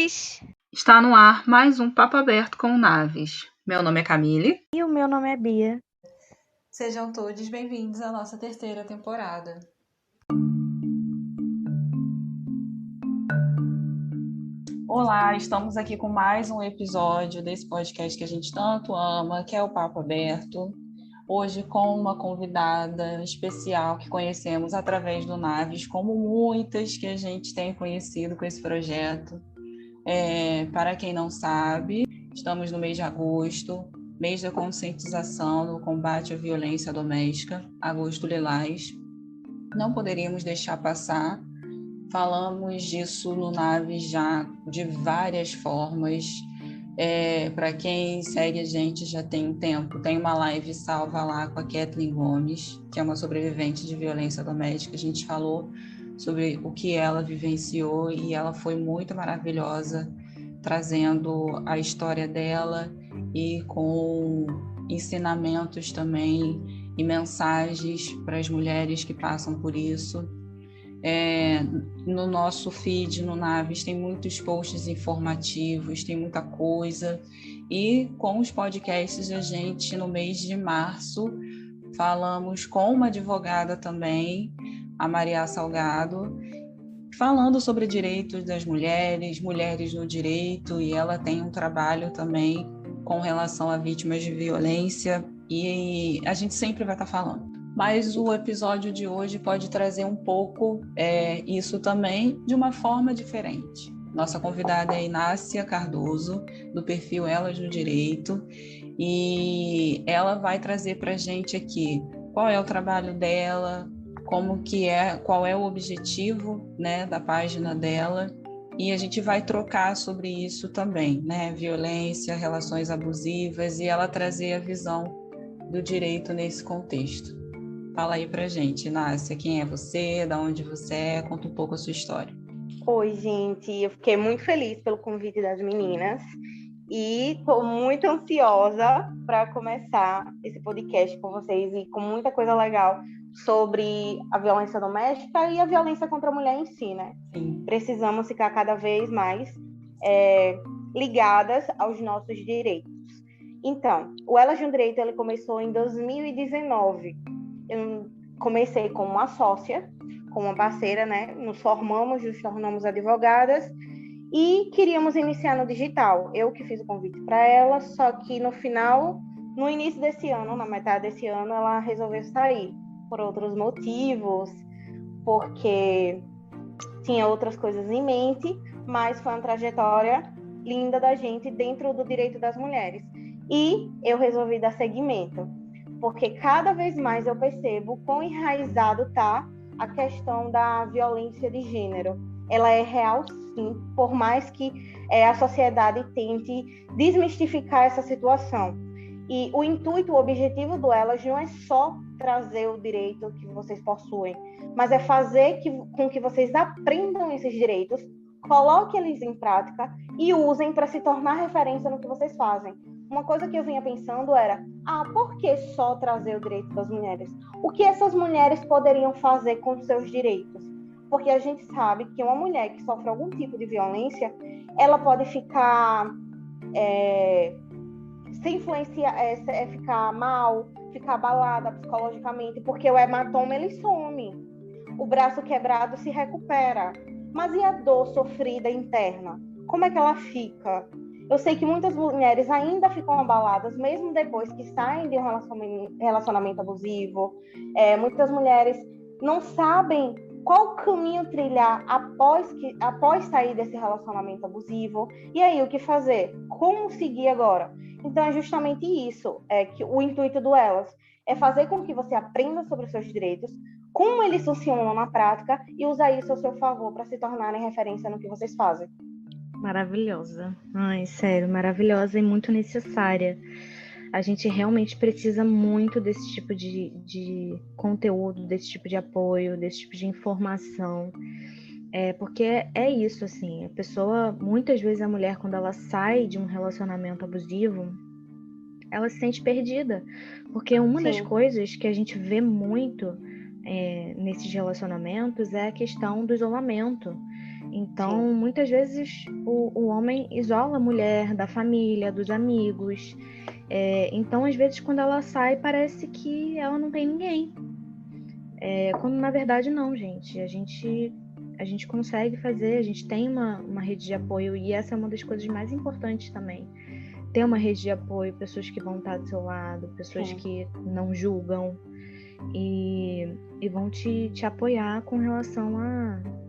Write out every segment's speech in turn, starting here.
Naves! Está no ar mais um Papo Aberto com Naves. Meu nome é Camille. E o meu nome é Bia. Sejam todos bem-vindos à nossa terceira temporada. Olá, estamos aqui com mais um episódio desse podcast que a gente tanto ama, que é o Papo Aberto. Hoje com uma convidada especial que conhecemos através do Naves, como muitas que a gente tem conhecido com esse projeto. Para quem não sabe, estamos no mês de agosto, mês da conscientização no combate à violência doméstica, Agosto Lilás. Não poderíamos deixar passar. Falamos disso no Naves já de várias formas. Para quem segue a gente já tem um tempo, tem uma live salva lá com a Kathleen Gomes, que é uma sobrevivente de violência doméstica. A gente falou sobre o que ela vivenciou e ela foi muito maravilhosa, trazendo a história dela e com ensinamentos também e mensagens para as mulheres que passam por isso. No nosso feed, no Naves, tem muitos posts informativos, tem muita coisa. E com os podcasts, a gente, no mês de março, falamos com uma advogada também, a Maria Salgado, falando sobre direitos das mulheres, mulheres no direito, e ela tem um trabalho também com relação a vítimas de violência, e a gente sempre vai estar falando. Mas o episódio de hoje pode trazer um pouco isso também de uma forma diferente. Nossa convidada é Inácia Cardoso, do perfil Elas no Direito, e ela vai trazer para a gente aqui qual é o trabalho dela, qual é o objetivo, né, da página dela, e a gente vai trocar sobre isso também, né? Violência, relações abusivas, e ela trazer a visão do direito nesse contexto. Fala aí pra gente, Inácia, quem é você, de onde você é, conta um pouco a sua história. Oi, gente, eu fiquei muito feliz pelo convite das meninas e estou muito ansiosa para começar esse podcast com vocês e com muita coisa legal sobre a violência doméstica e a violência contra a mulher em si, né? Sim. Precisamos ficar cada vez mais ligadas aos nossos direitos. Então, o Elas no Direito ele começou em 2019. Eu comecei como uma sócia, com uma parceira, né? Nos formamos, nos tornamos advogadas e queríamos iniciar no digital. Eu que fiz o convite para ela, só que no início desse ano, na metade desse ano, ela resolveu sair por outros motivos, porque tinha outras coisas em mente, mas foi uma trajetória linda da gente dentro do direito das mulheres. E eu resolvi dar seguimento, porque cada vez mais eu percebo quão enraizado está a questão da violência de gênero. Ela é real, sim, por mais que a sociedade tente desmistificar essa situação. E o intuito, o objetivo do Elas não é só trazer o direito que vocês possuem, mas é fazer com que vocês aprendam esses direitos, coloquem eles em prática e usem para se tornar referência no que vocês fazem. Uma coisa que eu vinha pensando era, por que só trazer o direito das mulheres? O que essas mulheres poderiam fazer com seus direitos? Porque a gente sabe que uma mulher que sofre algum tipo de violência, ela pode ficar se influenciar, ficar mal, ficar abalada psicologicamente, porque o hematoma ele some, o braço quebrado se recupera. Mas e a dor sofrida interna? Como é que ela fica? Eu sei que muitas mulheres ainda ficam abaladas, mesmo depois que saem de um relacionamento abusivo. Muitas mulheres não sabem qual caminho trilhar após sair desse relacionamento abusivo. E aí, o que fazer? Como seguir agora? Então, é justamente isso, que o intuito do Elas é fazer com que você aprenda sobre os seus direitos, como eles funcionam na prática e usar isso ao seu favor para se tornarem referência no que vocês fazem. Maravilhosa. Ai, sério, maravilhosa e muito necessária. A gente realmente precisa muito desse tipo de conteúdo, desse tipo de apoio, desse tipo de informação. Porque é isso, assim, a pessoa, muitas vezes a mulher, quando ela sai de um relacionamento abusivo, ela se sente perdida. Porque uma das coisas que a gente vê muito nesses relacionamentos é a questão do isolamento. Então, Sim. muitas vezes, o homem isola a mulher da família, dos amigos. Então, às vezes, quando ela sai, parece que ela não tem ninguém. Quando, na verdade, não, gente. A gente consegue fazer, a gente tem uma rede de apoio, e essa é uma das coisas mais importantes também. Ter uma rede de apoio, pessoas que vão estar do seu lado, pessoas Sim. que não julgam e vão te apoiar com relação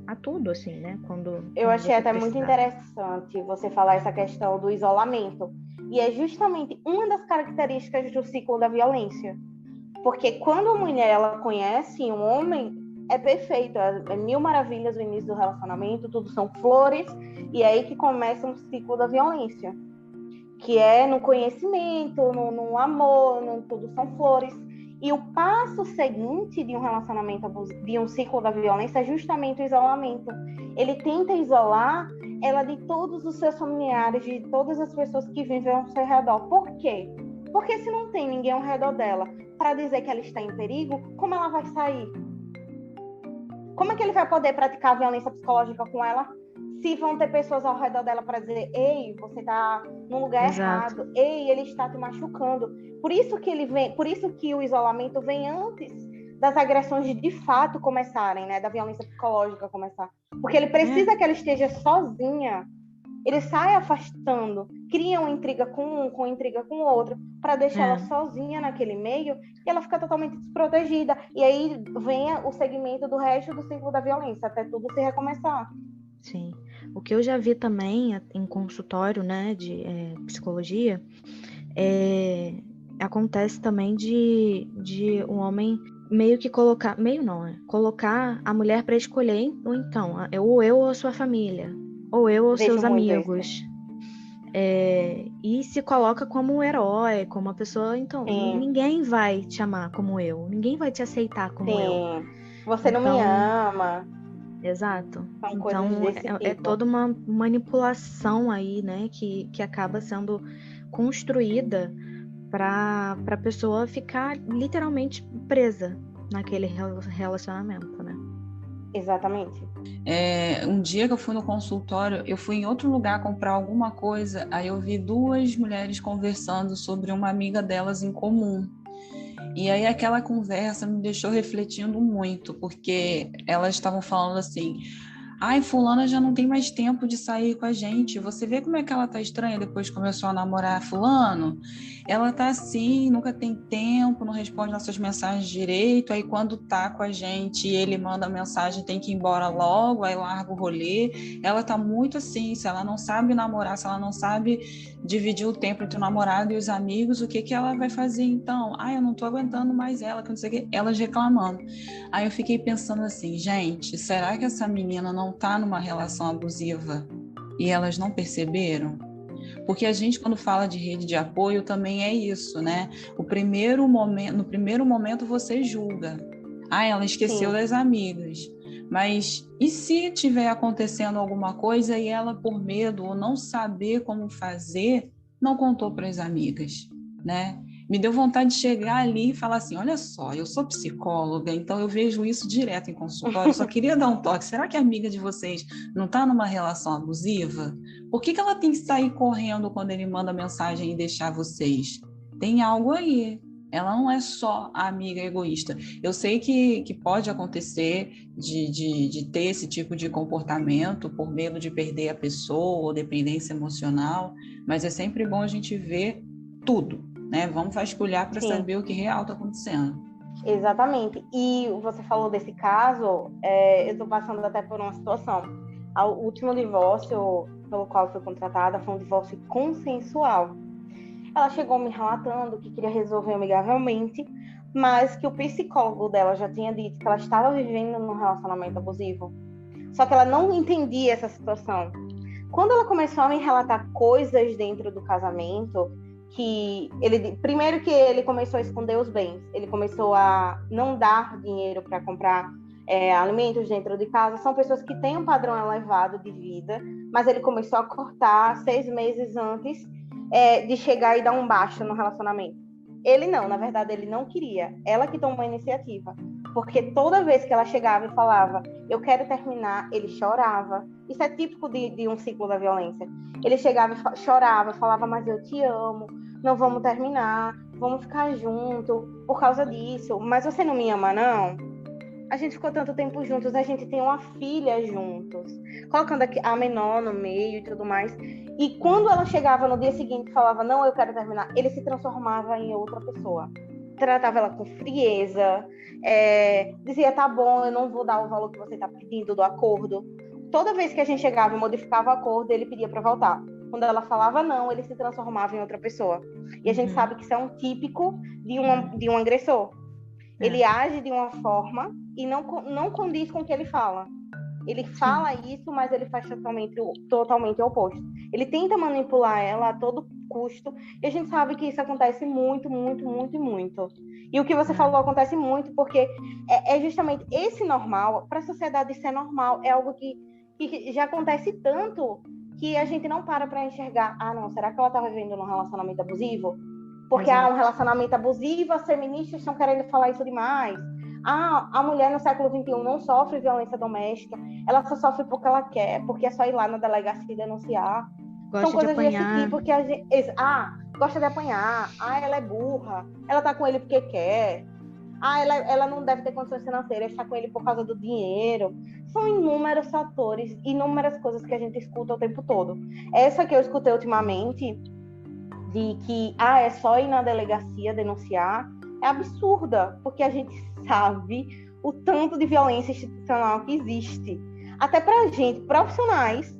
a tudo, assim, né? Quando Eu achei você até muito precisar. interessante você falar essa questão do isolamento. E é justamente uma das características do ciclo da violência. Porque quando a mulher ela conhece um homem, é perfeito, é mil maravilhas o início do relacionamento, tudo são flores, e é aí que começa um ciclo da violência, que é no conhecimento, no amor, tudo são flores. E o passo seguinte de um relacionamento abusivo, de um ciclo da violência, é justamente o isolamento. Ele tenta isolar ela de todos os seus familiares, de todas as pessoas que vivem ao seu redor. Por quê? Porque se não tem ninguém ao redor dela para dizer que ela está em perigo, como ela vai sair? Como é que ele vai poder praticar violência psicológica com ela se vão ter pessoas ao redor dela para dizer: ei, você está no lugar Exato. errado, ei, ele está te machucando. Por isso que o isolamento vem antes das agressões de fato começarem, né, da violência psicológica começar. Porque ele precisa que ela esteja sozinha. Ele sai afastando, cria uma intriga com um, com intriga com o outro, para deixar ela sozinha naquele meio, e ela fica totalmente desprotegida. E aí vem o segmento do resto do ciclo da violência, até tudo se recomeçar. Sim. O que eu já vi também em consultório, né, de psicologia, acontece também de um homem meio que colocar a mulher para escolher, ou então, ou eu ou a sua família, ou eu ou seus amigos. E se coloca como um herói, como uma pessoa, então, ninguém vai te amar como eu, ninguém vai te aceitar como eu. Você não me ama. Exato. São Então, coisas desse é tipo. toda uma manipulação aí, né, que acaba sendo construída para a pessoa ficar literalmente presa naquele relacionamento, né? Exatamente. Um dia que eu fui no consultório, eu fui em outro lugar comprar alguma coisa, aí eu vi duas mulheres conversando sobre uma amiga delas em comum. E aí aquela conversa me deixou refletindo muito, porque elas estavam falando assim: ai, fulana já não tem mais tempo de sair com a gente. Você vê como é que ela tá estranha depois que começou a namorar fulano? Ela tá assim, nunca tem tempo, não responde nossas mensagens direito. Aí quando tá com a gente, ele manda mensagem, tem que ir embora logo, aí larga o rolê. Ela tá muito assim, se ela não sabe namorar, se ela não sabe dividir o tempo entre o namorado e os amigos, o que ela vai fazer então? Ai, eu não tô aguentando mais ela, que não sei o que. Elas reclamando. Aí eu fiquei pensando assim, gente, será que essa menina não tá numa relação abusiva e elas não perceberam? Porque a gente, quando fala de rede de apoio, também é isso, né? No primeiro momento você julga. Ah, ela esqueceu das amigas. Mas e se tiver acontecendo alguma coisa e ela, por medo ou não saber como fazer, não contou para as amigas, né? Me deu vontade de chegar ali e falar assim, olha só, eu sou psicóloga, então eu vejo isso direto em consultório, só queria dar um toque, será que a amiga de vocês não está numa relação abusiva? Por que ela tem que sair correndo quando ele manda mensagem e deixar vocês? Tem algo aí. Ela não é só a amiga egoísta. Eu sei que pode acontecer de ter esse tipo de comportamento por medo de perder a pessoa ou dependência emocional, mas é sempre bom a gente ver tudo, né? Vamos vasculhar para saber o que real está acontecendo. Exatamente. E você falou desse caso, eu estou passando até por uma situação. O último divórcio pelo qual fui contratada foi um divórcio consensual. Ela chegou me relatando que queria resolver amigavelmente, mas que o psicólogo dela já tinha dito que ela estava vivendo num relacionamento abusivo. Só que ela não entendia essa situação. Quando ela começou a me relatar coisas dentro do casamento, primeiro que ele começou a esconder os bens, ele começou a não dar dinheiro para comprar alimentos dentro de casa. São pessoas que têm um padrão elevado de vida, mas ele começou a cortar 6 meses antes de chegar e dar um baixa no relacionamento. Ele não, na verdade, ele não queria. Ela que tomou a iniciativa. Porque toda vez que ela chegava e falava, eu quero terminar, ele chorava. Isso é típico de um ciclo da violência. Ele chegava e chorava, falava, mas eu te amo, não vamos terminar, vamos ficar junto por causa disso. Mas você não me ama, não? A gente ficou tanto tempo juntos, a gente tem uma filha juntos. Colocando aqui a menor no meio e tudo mais. E quando ela chegava no dia seguinte e falava, não, eu quero terminar, ele se transformava em outra pessoa. Tratava ela com frieza, dizia, tá bom, eu não vou dar o valor que você está pedindo do acordo. Toda vez que a gente chegava e modificava o acordo, ele pedia para voltar. Quando ela falava não, ele se transformava em outra pessoa. E a gente sabe que isso é um típico de um agressor. Ele age de uma forma e não condiz com o que ele fala. Ele fala isso, mas ele faz totalmente o oposto. Ele tenta manipular ela a todo custo, e a gente sabe que isso acontece muito, muito, muito e muito. E o que você falou acontece muito, porque é justamente esse normal, para a sociedade isso é normal, é algo que já acontece tanto que a gente não para enxergar, não, será que ela está vivendo num relacionamento abusivo? Porque há um relacionamento abusivo, as feministas estão querendo falar isso demais. A mulher no século XXI não sofre violência doméstica, ela só sofre porque ela quer, porque é só ir lá na delegacia e denunciar. São coisas desse tipo que a gente... gosta de apanhar. Ela é burra. Ela tá com ele porque quer. Ela não deve ter condições financeiras, está com ele por causa do dinheiro. São inúmeros fatores, inúmeras coisas que a gente escuta o tempo todo. Essa que eu escutei ultimamente, de que é só ir na delegacia denunciar, é absurda, porque a gente sabe o tanto de violência institucional que existe. Até pra gente, profissionais,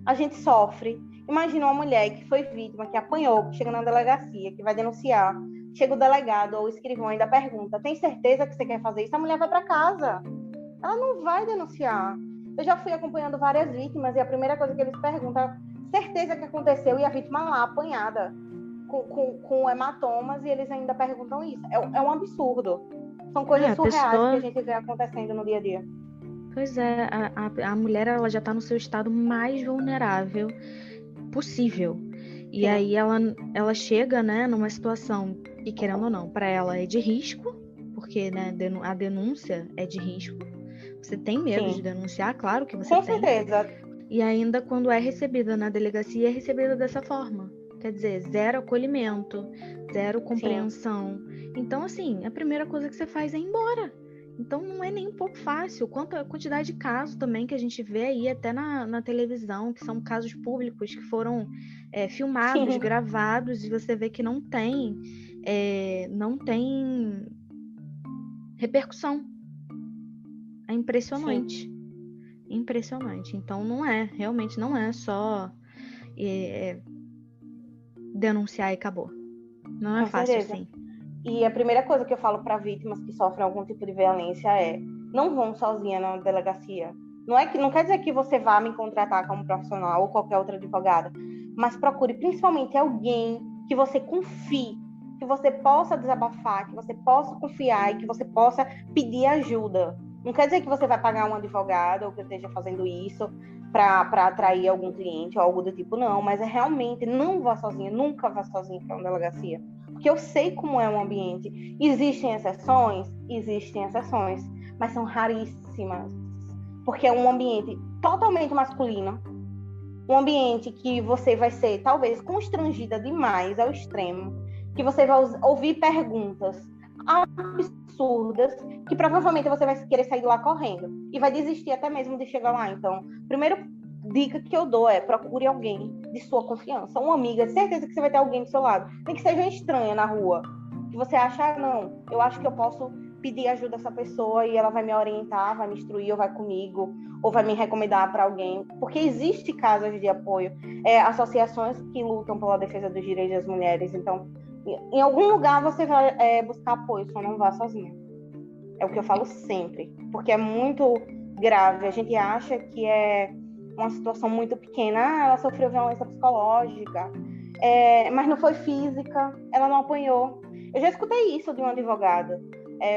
a gente sofre. Imagina uma mulher que foi vítima, que apanhou, que chega na delegacia, que vai denunciar, chega o delegado ou o escrivão e ainda pergunta, tem certeza que você quer fazer isso? A mulher vai para casa. Ela não vai denunciar. Eu já fui acompanhando várias vítimas e a primeira coisa que eles perguntam é certeza que aconteceu, e a vítima lá, apanhada, com hematomas, e eles ainda perguntam isso. É um absurdo. São coisas surreais que a gente vê acontecendo no dia a dia. Pois é, a mulher ela já está no seu estado mais vulnerável possível. E aí ela chega, né, numa situação que, querendo ou não, para ela é de risco, porque, né, a denúncia é de risco. Você tem medo de denunciar, claro que você tem. Com certeza. E ainda quando é recebida na delegacia, é recebida dessa forma. Quer dizer, zero acolhimento, zero compreensão. Então, assim, a primeira coisa que você faz é ir embora. Então, não é nem um pouco fácil. Quanto a quantidade de casos também que a gente vê aí, até na televisão, que são casos públicos que foram filmados, gravados, e você vê que não tem repercussão. É impressionante. Impressionante. Então, realmente não é só denunciar e acabou. Não é fácil assim. E a primeira coisa que eu falo para vítimas que sofrem algum tipo de violência é: não vão sozinha na delegacia. Não quer dizer que você vá me contratar como profissional ou qualquer outra advogada, mas procure principalmente alguém que você confie, que você possa desabafar, que você possa confiar e que você possa pedir ajuda. Não quer dizer que você vai pagar um advogado ou que esteja fazendo isso para atrair algum cliente ou algo do tipo, não. Mas realmente não vá sozinha, nunca vá sozinha para uma delegacia. Porque eu sei como é o ambiente. Existem exceções, mas são raríssimas. Porque é um ambiente totalmente masculino, um ambiente que você vai ser, talvez, constrangida demais ao extremo, que você vai ouvir perguntas absurdas, que provavelmente você vai querer sair de lá correndo e vai desistir até mesmo de chegar lá. Então, primeira dica que eu dou é: procure alguém de sua confiança, uma amiga, certeza que você vai ter alguém do seu lado, nem que seja uma estranha na rua, que você acha, não, eu acho que eu posso pedir ajuda a essa pessoa e ela vai me orientar, vai me instruir, ou vai comigo, ou vai me recomendar para alguém, porque existe casas de apoio, associações que lutam pela defesa dos direitos das mulheres. Então, em algum lugar você vai buscar apoio, só não vá sozinha. É o que eu falo sempre, porque é muito grave. A gente acha que é uma situação muito pequena. Ela sofreu violência psicológica, mas não foi física, ela não apanhou. Eu já escutei isso de um advogado.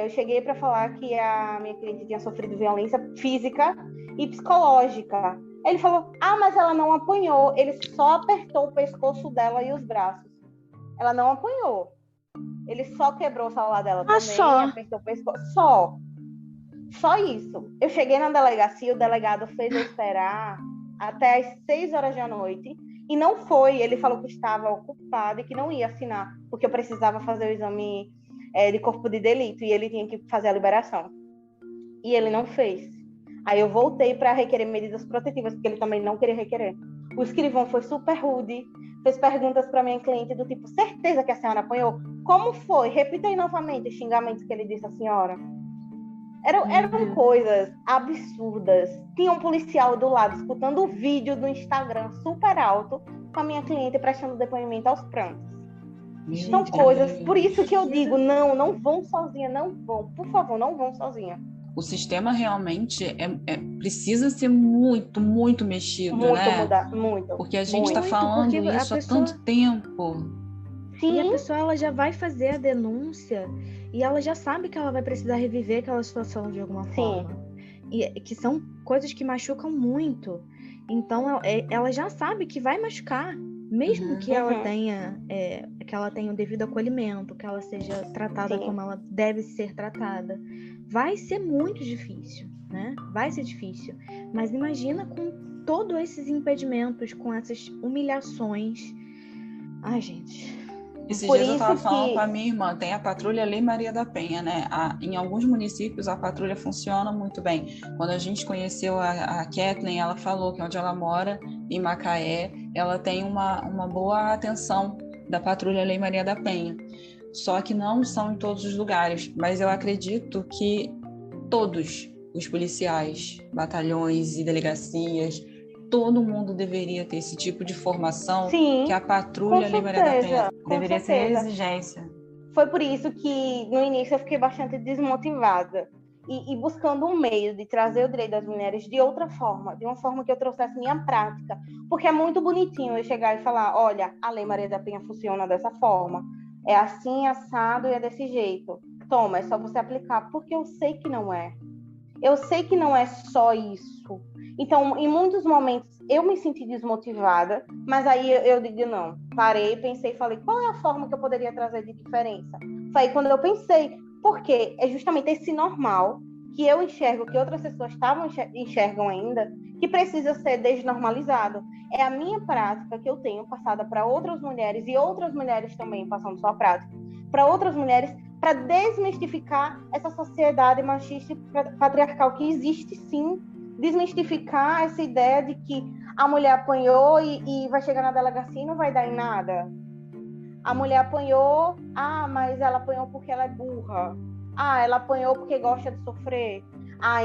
Eu cheguei para falar que a minha cliente tinha sofrido violência física e psicológica. Ele falou: mas ela não apanhou, ele só apertou o pescoço dela e os braços. Ela não apanhou. Ele só quebrou o celular dela também, só. apertou o pescoço. Só isso. Eu cheguei na delegacia, o delegado fez eu esperar até às 6 horas da noite. E não foi. Ele falou que estava ocupado e que não ia assinar, porque eu precisava fazer o exame de corpo de delito e ele tinha que fazer a liberação. E ele não fez. Aí eu voltei para requerer medidas protetivas, porque ele também não queria requerer. O escrivão foi super rude, fez perguntas para minha cliente do tipo: certeza que a senhora apanhou? Como foi? Repita aí novamente os xingamentos que ele disse à senhora. Eram coisas absurdas. Tinha um policial do lado escutando o vídeo do Instagram super alto com a minha cliente prestando depoimento aos prantos. São coisas, por isso que eu digo, não vão sozinha, não vão, por favor, não vão sozinha. O sistema realmente precisa ser muito, muito mexido, muito, né? Mudar, muito. Porque a gente está falando isso há tanto tempo. Sim. E a pessoa ela já vai fazer a denúncia e ela já sabe que ela vai precisar reviver aquela situação de alguma forma. E que são coisas que machucam muito. Então ela já sabe que vai machucar, mesmo que ela tenha o devido acolhimento, que ela seja tratada como ela deve ser tratada. Vai ser muito difícil, né? Vai ser difícil. Mas imagina com todos esses impedimentos, com essas humilhações. Ai, gente. Esses dias eu estava falando com a minha irmã, tem a patrulha Lei Maria da Penha, né? Em alguns municípios a patrulha funciona muito bem. Quando a gente conheceu a Kathleen, ela falou que onde ela mora, em Macaé, ela tem uma boa atenção da patrulha Lei Maria da Penha. Só que não são em todos os lugares, mas eu acredito que todos os policiais, batalhões e delegacias, todo mundo deveria ter esse tipo de formação. Sim, que a patrulha Lei Maria da Penha deveria ser exigência. Foi por isso que no início eu fiquei bastante desmotivada e buscando um meio de trazer o direito das mulheres de outra forma, de uma forma que eu trouxesse minha prática, porque é muito bonitinho eu chegar e falar: olha, a Lei Maria da Penha funciona dessa forma, é assim, assado e é desse jeito. Toma, é só você aplicar, porque eu sei que não é. Eu sei que não é só isso. Então, em muitos momentos, eu me senti desmotivada, mas aí eu digo não. Parei, pensei e falei: qual é a forma que eu poderia trazer de diferença? Foi aí quando eu pensei, porque é justamente esse normal que eu enxergo, que outras pessoas enxergam ainda, que precisa ser desnormalizado. É a minha prática que eu tenho passada para outras mulheres, e outras mulheres também passando sua prática para outras mulheres, para desmistificar essa sociedade machista e patriarcal que existe, sim. Desmistificar essa ideia de que a mulher apanhou e vai chegar na delegacia e não vai dar em nada. A mulher apanhou, mas ela apanhou porque ela é burra. Ela apanhou porque gosta de sofrer.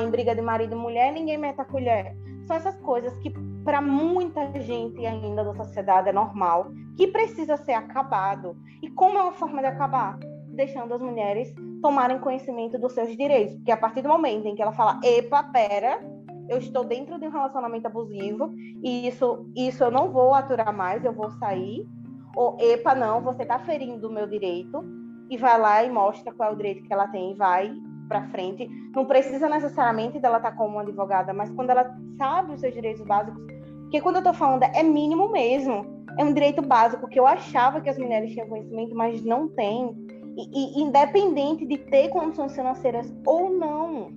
Em briga de marido e mulher, ninguém mete a colher. São essas coisas que, para muita gente ainda da sociedade, é normal, que precisa ser acabado. E como é uma forma de acabar? Deixando as mulheres tomarem conhecimento dos seus direitos. Porque a partir do momento em que ela fala: epa, pera, eu estou dentro de um relacionamento abusivo e isso eu não vou aturar mais, eu vou sair. Ou, epa, não, você está ferindo o meu direito, e vai lá e mostra qual é o direito que ela tem e vai para frente. Não precisa necessariamente dela estar como uma advogada, mas quando ela sabe os seus direitos básicos, porque quando eu estou falando é mínimo mesmo, é um direito básico que eu achava que as mulheres tinham conhecimento, mas não têm, e independente de ter condições financeiras ou não,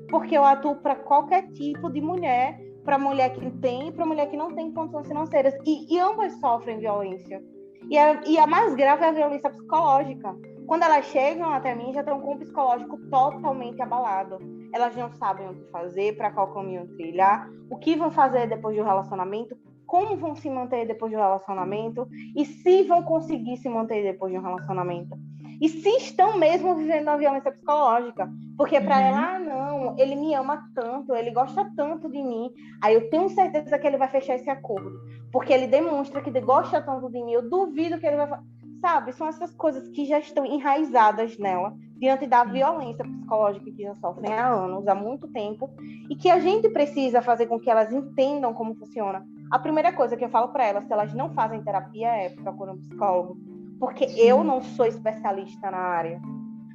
porque eu atuo para qualquer tipo de mulher, para mulher que tem e para mulher que não tem condições financeiras, e ambas sofrem violência. E a mais grave é a violência psicológica. Quando elas chegam até mim, já estão com o psicológico totalmente abalado. Elas não sabem o que fazer, para qual caminho trilhar, o que vão fazer depois do relacionamento, como vão se manter depois do relacionamento, e se vão conseguir se manter depois de um relacionamento. E se estão mesmo vivendo uma violência psicológica. Porque para ela, não, ele me ama tanto, ele gosta tanto de mim, aí eu tenho certeza que ele vai fechar esse acordo. Porque ele demonstra que gosta tanto de mim, eu duvido que ele vai... Sabe, são essas coisas que já estão enraizadas nela, diante da violência psicológica que já sofrem há anos, há muito tempo, e que a gente precisa fazer com que elas entendam como funciona. A primeira coisa que eu falo para elas, se elas não fazem terapia, é procurar um psicólogo. Porque eu não sou especialista na área.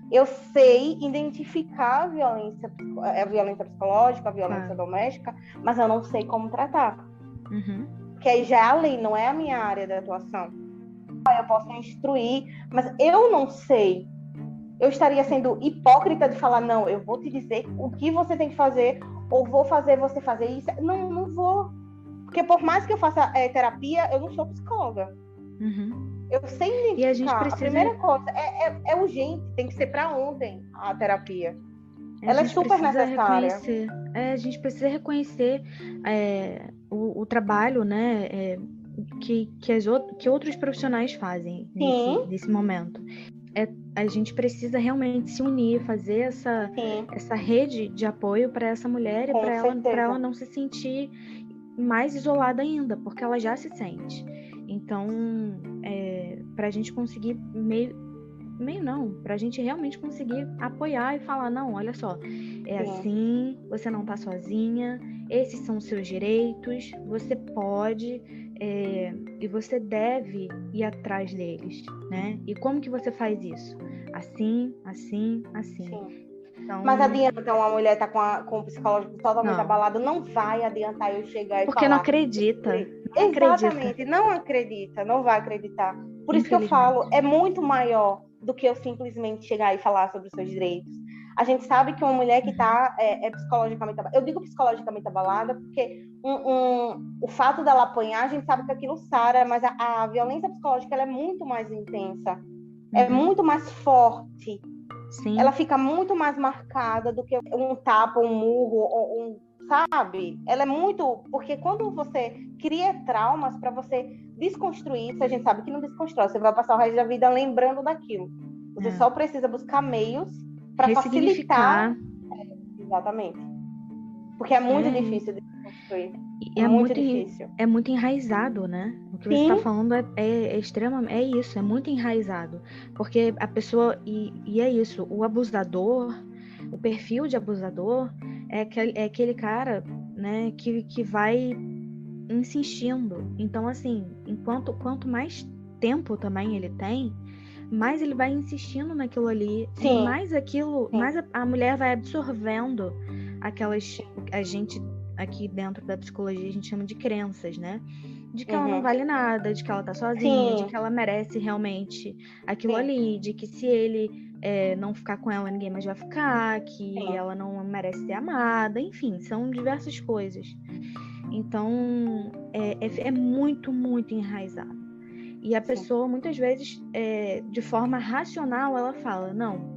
Eu sei identificar a violência psicológica, a violência doméstica, mas eu não sei como tratar. Porque aí já é a lei, não é a minha área de atuação. eu posso instruir, mas eu não sei. Eu estaria sendo hipócrita de falar, não, eu vou te dizer o que você tem que fazer, ou vou fazer você fazer isso. Não, não vou. Porque por mais que eu faça terapia, eu não sou psicóloga. Eu sei identificar. E a gente precisa... A primeira coisa é urgente, tem que ser para ontem a terapia. Ela é super necessária. A gente precisa reconhecer o trabalho, né, que outros profissionais fazem nesse momento. A gente precisa realmente se unir, fazer essa rede de apoio para essa mulher, e para ela não se sentir mais isolada ainda, porque ela já se sente. Então, para a gente conseguir para a gente realmente conseguir apoiar e falar, não, olha só, assim, você não tá sozinha, esses são os seus direitos, você pode e você deve ir atrás deles, né? E como que você faz isso? Assim, assim, assim. Sim. Então... Mas adianta uma mulher estar com o psicológico totalmente abalado? Não vai adiantar eu chegar e porque falar. Não acredita. Exatamente, não acredita, não vai acreditar. Por isso que eu falo, é muito maior do que eu simplesmente chegar e falar sobre os seus direitos. A gente sabe que uma mulher que está psicologicamente abalada, eu digo psicologicamente abalada porque o fato dela apanhar, a gente sabe que aquilo sara, mas a violência psicológica ela é muito mais intensa, é muito mais forte. Sim. Ela fica muito mais marcada do que um tapa, um murro, sabe? Ela é muito... Porque quando você cria traumas para você desconstruir isso, a gente sabe que não desconstrói. Você vai passar o resto da vida lembrando daquilo. Você só precisa buscar meios para facilitar. Exatamente. Porque é muito difícil de desconstruir. É muito difícil. É muito enraizado, né? O que você está falando é extremamente... É isso, é muito enraizado. Porque a pessoa... E é isso, o abusador... O perfil de abusador é aquele cara, né, que vai insistindo. Então, assim, quanto mais tempo também ele tem, mais ele vai insistindo naquilo ali. Sim. E mais aquilo, mais a mulher vai absorvendo aquelas... A gente, aqui dentro da psicologia, a gente chama de crenças, né? De que ela não vale nada, de que ela tá sozinha, de que ela merece realmente aquilo ali, de que se ele não ficar com ela, ninguém mais vai ficar, que ela não merece ser amada, enfim, são diversas coisas. Então, é muito, muito enraizado. E a pessoa, muitas vezes, de forma racional, ela fala, não,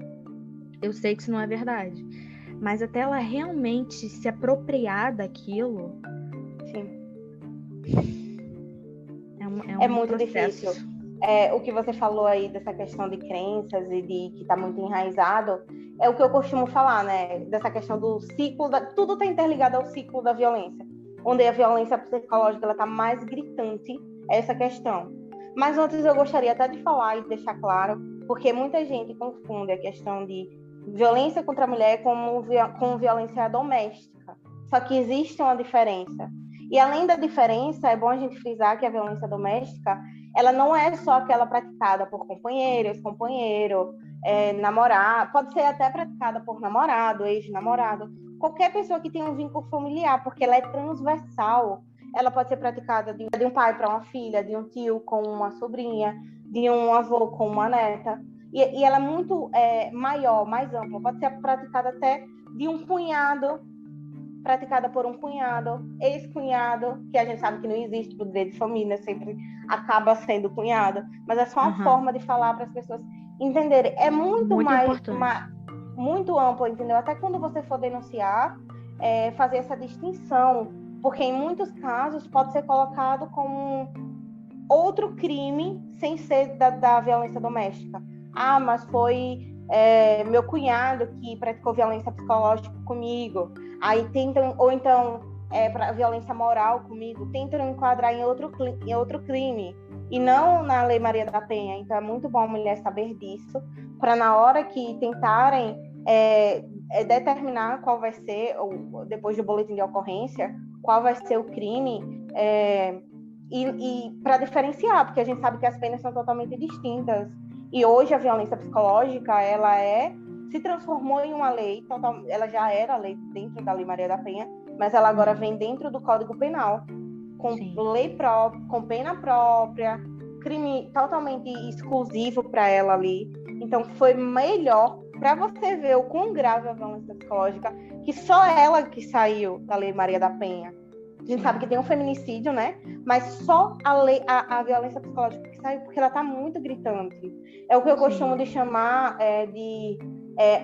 eu sei que isso não é verdade. Mas até ela realmente se apropriar daquilo... É muito difícil. O que você falou aí dessa questão de crenças e de que está muito enraizado, é o que eu costumo falar, né? Dessa questão do ciclo, tudo está interligado ao ciclo da violência, onde a violência psicológica ela está mais gritante, essa questão. Mas antes eu gostaria até de falar e deixar claro, porque muita gente confunde a questão de violência contra a mulher com violência doméstica. Só que existe uma diferença. E além da diferença, é bom a gente frisar que a violência doméstica, ela não é só aquela praticada por companheiro, ex-companheiro, namorado, pode ser até praticada por namorado, ex-namorado, qualquer pessoa que tenha um vínculo familiar, porque ela é transversal. Ela pode ser praticada de um pai para uma filha, de um tio com uma sobrinha, de um avô com uma neta. E ela é muito maior, mais ampla. Pode ser praticada até de um cunhado, praticada por um cunhado, ex-cunhado, que a gente sabe que não existe o direito de família, sempre acaba sendo cunhado, mas é só uma forma de falar para as pessoas entenderem. É muito mais muito amplo, entendeu? Até quando você for denunciar, fazer essa distinção, porque em muitos casos pode ser colocado como outro crime sem ser da violência doméstica. Ah, mas foi meu cunhado que praticou violência psicológica comigo. Aí tentam, ou então para violência moral comigo, tentam enquadrar em outro crime, e não na Lei Maria da Penha. Então é muito bom a mulher saber disso, para na hora que tentarem determinar qual vai ser, ou depois do boletim de ocorrência, qual vai ser o crime, e para diferenciar, porque a gente sabe que as penas são totalmente distintas. E hoje a violência psicológica, ela se transformou em uma lei, ela já era lei dentro da Lei Maria da Penha, mas ela agora vem dentro do Código Penal, com lei própria, com pena própria, crime totalmente exclusivo para ela ali. Então foi melhor para você ver o quão grave é a violência psicológica, que só ela que saiu da Lei Maria da Penha. A gente sabe que tem um feminicídio, né? Mas só a violência psicológica que saiu, porque ela tá muito gritante. É o que eu costumo de chamar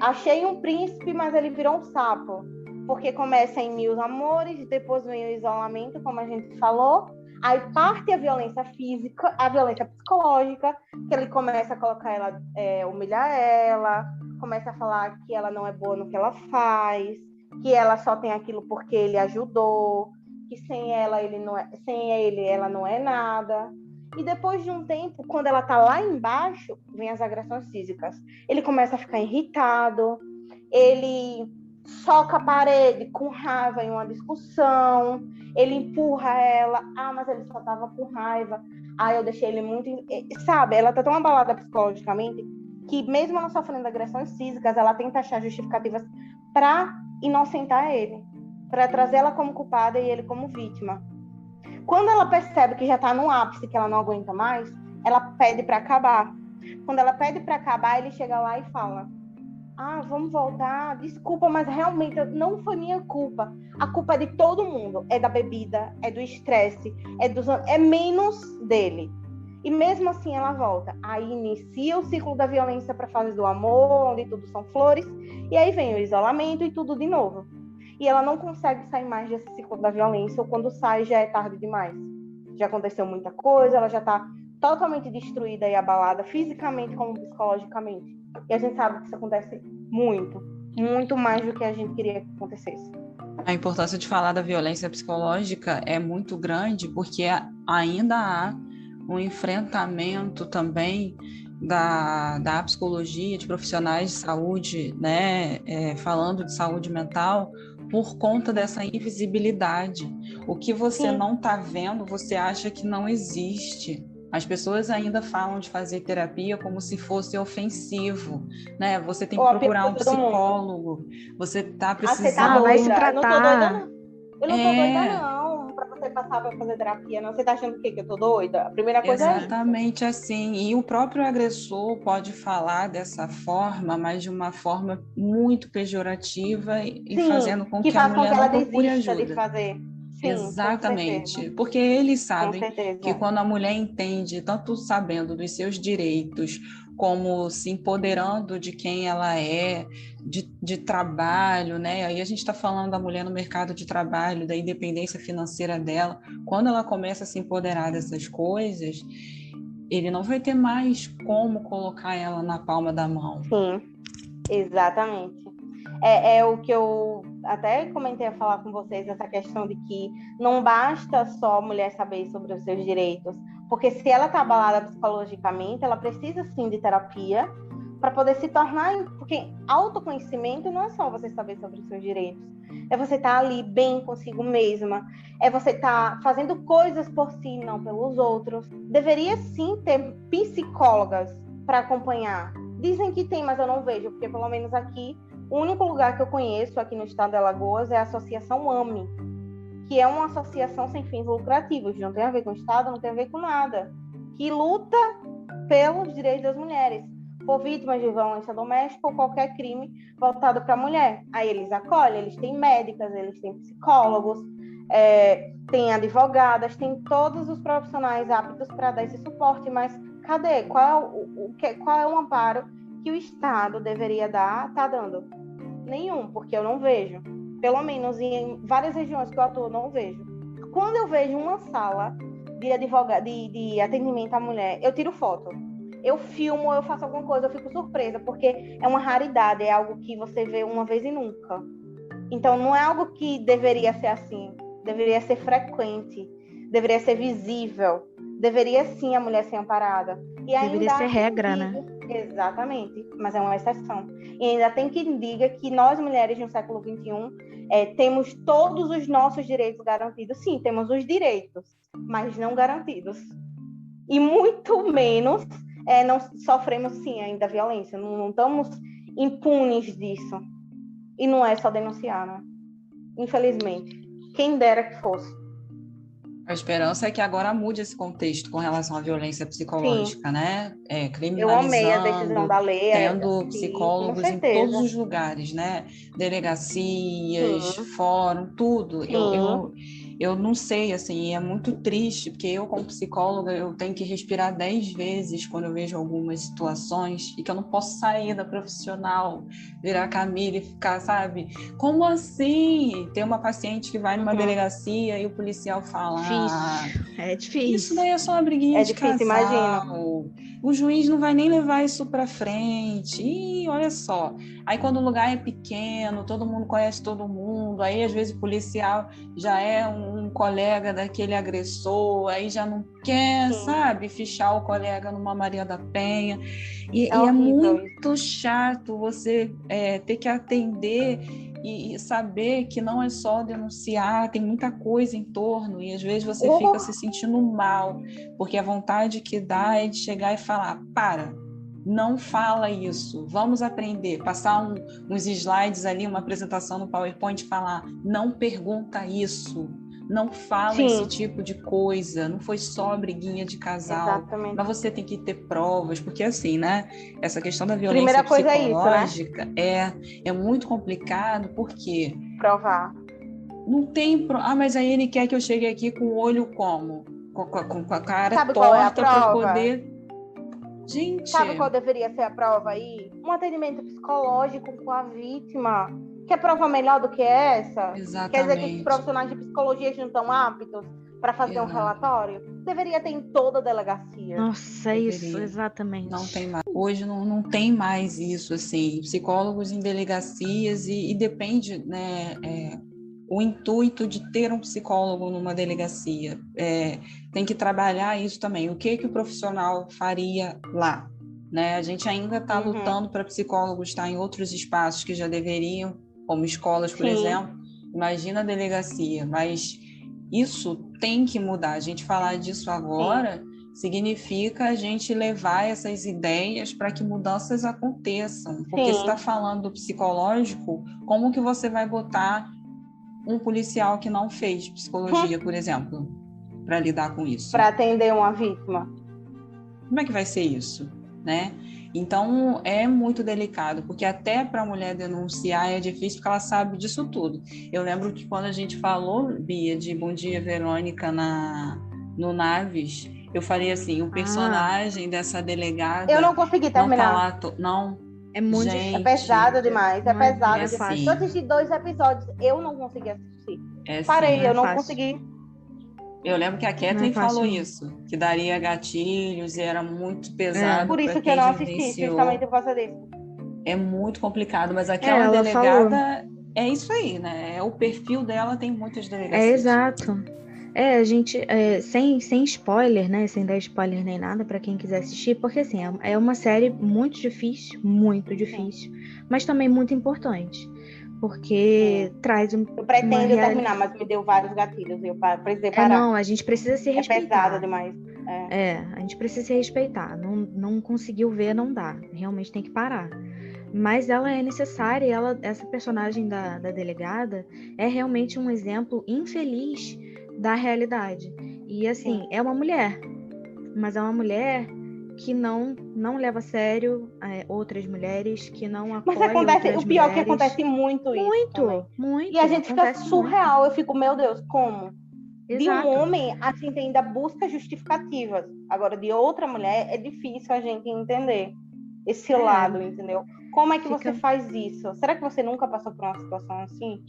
achei um príncipe, mas ele virou um sapo. Porque começa em Mil Amores, depois vem o isolamento, como a gente falou. Aí parte a violência física, a violência psicológica, que ele começa a colocar ela, humilhar ela, começa a falar que ela não é boa no que ela faz, que ela só tem aquilo porque ele ajudou, que sem ele ela não é nada. E depois de um tempo, quando ela tá lá embaixo, vem as agressões físicas. Ele começa a ficar irritado, ele soca a parede com raiva em uma discussão, ele empurra ela, mas ele só tava com raiva, eu deixei ele muito... Sabe, ela tá tão abalada psicologicamente que mesmo ela sofrendo agressões físicas, ela tenta achar justificativas para inocentar ele, para trazer ela como culpada e ele como vítima. Quando ela percebe que já tá no ápice, que ela não aguenta mais, ela pede para acabar. Quando ela pede para acabar, ele chega lá e fala: vamos voltar, desculpa, mas realmente não foi minha culpa. A culpa é de todo mundo, é da bebida, é do estresse, é menos dele. E mesmo assim ela volta. Aí inicia o ciclo da violência para a fase do amor, onde tudo são flores, e aí vem o isolamento e tudo de novo. E ela não consegue sair mais desse ciclo da violência, ou quando sai já é tarde demais. Já aconteceu muita coisa, ela já está totalmente destruída e abalada, fisicamente como psicologicamente. E a gente sabe que isso acontece muito, muito mais do que a gente queria que acontecesse. A importância de falar da violência psicológica é muito grande, porque ainda há um enfrentamento também da psicologia, de profissionais de saúde, né, falando de saúde mental, por conta dessa invisibilidade. O que você não está vendo, você acha que não existe. As pessoas ainda falam de fazer terapia como se fosse ofensivo, né? Você tem que procurar um psicólogo, você está precisando... Você tá vai se doida? tratar. Eu não tô doida, não. Eu não tô doida, não, pra você passar pra fazer terapia, não. Você tá achando o quê? Que eu tô doida? A primeira coisa é isso. Exatamente assim. E o próprio agressor pode falar dessa forma, mas de uma forma muito pejorativa e fazendo com que a mulher não procure ajuda. De fazer. Sim, exatamente, porque eles sabem que com quando a mulher entende, tanto sabendo dos seus direitos, como se empoderando de quem ela é, de trabalho, né? Aí a gente está falando da mulher no mercado de trabalho, da independência financeira dela. Quando ela começa a se empoderar dessas coisas, ele não vai ter mais como colocar ela na palma da mão. Sim, exatamente. É o que eu até comentei a falar com vocês, essa questão de que não basta só a mulher saber sobre os seus direitos, porque se ela está abalada psicologicamente, ela precisa sim de terapia para poder se tornar... Porque autoconhecimento não é só você saber sobre os seus direitos, é você estar ali bem consigo mesma, é você estar fazendo coisas por si, não pelos outros. Deveria sim ter psicólogas para acompanhar. Dizem que tem, mas eu não vejo, porque pelo menos aqui, o único lugar que eu conheço aqui no estado de Alagoas é a Associação AME, que é uma associação sem fins lucrativos, não tem a ver com o Estado, não tem a ver com nada, que luta pelos direitos das mulheres, por vítimas de violência doméstica ou qualquer crime voltado para a mulher. Aí eles acolhem, eles têm médicas, eles têm psicólogos, têm advogadas, têm todos os profissionais aptos para dar esse suporte, mas cadê? Qual é o amparo que o Estado deveria dar? Está dando? Nenhum, porque eu não vejo. Pelo menos em várias regiões que eu atuo, não vejo. Quando eu vejo uma sala de atendimento à mulher, eu tiro foto. Eu filmo, eu faço alguma coisa, eu fico surpresa, porque é uma raridade, é algo que você vê uma vez e nunca. Então, não é algo que deveria ser assim. Deveria ser frequente, deveria ser visível, deveria sim a mulher ser amparada. E ainda deveria ser regra, né? Exatamente, mas é uma exceção. E ainda tem quem diga que nós, mulheres no século XXI, temos todos os nossos direitos garantidos. Sim, temos os direitos, mas não garantidos. E muito menos não sofremos, sim, ainda violência. Não estamos impunes disso. E não é só denunciar, né? Infelizmente. Quem dera que fosse. A esperança é que agora mude esse contexto com relação à violência psicológica, Sim. né? Eu amei a decisão Criminalizando, da lei, tendo sim, com psicólogos em todos certeza. os lugares, né? Delegacias, Sim, fórum, tudo. sim. Eu não sei, assim, é muito triste, porque eu, como psicóloga, eu tenho que respirar 10 vezes quando eu vejo algumas situações e que eu não posso sair da profissional, virar a Camila e ficar, sabe? Como assim? Tem uma paciente que vai numa delegacia e o policial fala: Difícil, é isso difícil. daí é só uma briguinha É de difícil, imagino. casal. O juiz não vai nem levar isso para frente. E olha só. Aí quando o lugar é pequeno, todo mundo conhece todo mundo, aí às vezes o policial já é um colega daquele agressor, aí já não quer, Sim. sabe, fichar o colega numa Maria da Penha. E É é horrível muito chato você ter que atender e saber que não é só denunciar, tem muita coisa em torno, e às vezes você fica se sentindo mal, porque a vontade que dá é de chegar e falar: para, não fala isso, vamos aprender, passar uns slides ali, uma apresentação no PowerPoint e falar: não pergunta isso, não fala esse Sim, tipo de coisa, não foi só briguinha de casal, exatamente. mas você tem que ter provas, porque assim, né, essa questão da violência Primeira coisa é isso, né? psicológica é muito complicado, porque Provar. não tem... mas aí ele quer que eu chegue aqui com o olho como? Com a cara Sabe qual é a torta para prova? poder... Gente... Sabe qual deveria ser a prova aí? Um atendimento psicológico com a vítima. Quer prova melhor do que essa? Exatamente. Quer dizer que os profissionais de psicologia não estão aptos para fazer um relatório? Deveria ter em toda a delegacia. Nossa, é isso, exatamente. Não tem mais. Hoje não tem mais isso, assim. Psicólogos em delegacias e depende, né, o intuito de ter um psicólogo numa delegacia. Tem que trabalhar isso também. O que o profissional faria lá? Né? A gente ainda está lutando para psicólogos estar em outros espaços que já deveriam, como escolas, por exemplo. Imagina a delegacia, mas isso tem que mudar. A gente falar disso agora significa a gente levar essas ideias para que mudanças aconteçam. Porque se está falando do psicológico, como que você vai botar um policial que não fez psicologia, por exemplo, para lidar com isso? Para atender uma vítima. Como é que vai ser isso, né? Então, é muito delicado, porque até para a mulher denunciar é difícil, porque ela sabe disso tudo. Eu lembro que quando a gente falou, Bia, de Bom Dia, Verônica, no Naves, eu falei assim, o personagem dessa delegada... Eu não consegui terminar. Não. É muito difícil. É pesado demais, é pesado demais. Eu assisti 2 episódios, eu não consegui assistir. Parei, eu não consegui. Eu lembro que a Kathleen falou isso, que daria gatilhos e era muito pesado. Por isso que eu não assisti, justamente por causa disso. É muito complicado, mas aquela delegada é isso aí, né? É o perfil dela, tem muitas delegacias. É exato. A gente, sem spoiler, né? Sem dar spoiler nem nada para quem quiser assistir, porque assim, é uma série muito difícil, mas também muito importante. Porque traz Eu pretendo terminar, mas me deu vários gatilhos. Eu precisei parar. Não, a gente precisa se respeitar. É pesado demais. A gente precisa se respeitar. Não conseguiu ver, não dá. Realmente tem que parar. Mas ela é necessária. Essa personagem da delegada é realmente um exemplo infeliz da realidade. E assim, é uma mulher. Mas é uma mulher que não leva a sério outras mulheres, que não apoia outras mulheres. Mas o pior é que acontece muito isso. Muito. E a gente fica surreal. Eu fico, meu Deus, como? Exato. De um homem, a gente ainda busca justificativas. Agora, de outra mulher, é difícil a gente entender esse lado, entendeu? Como é que você faz isso? Será que você nunca passou por uma situação assim?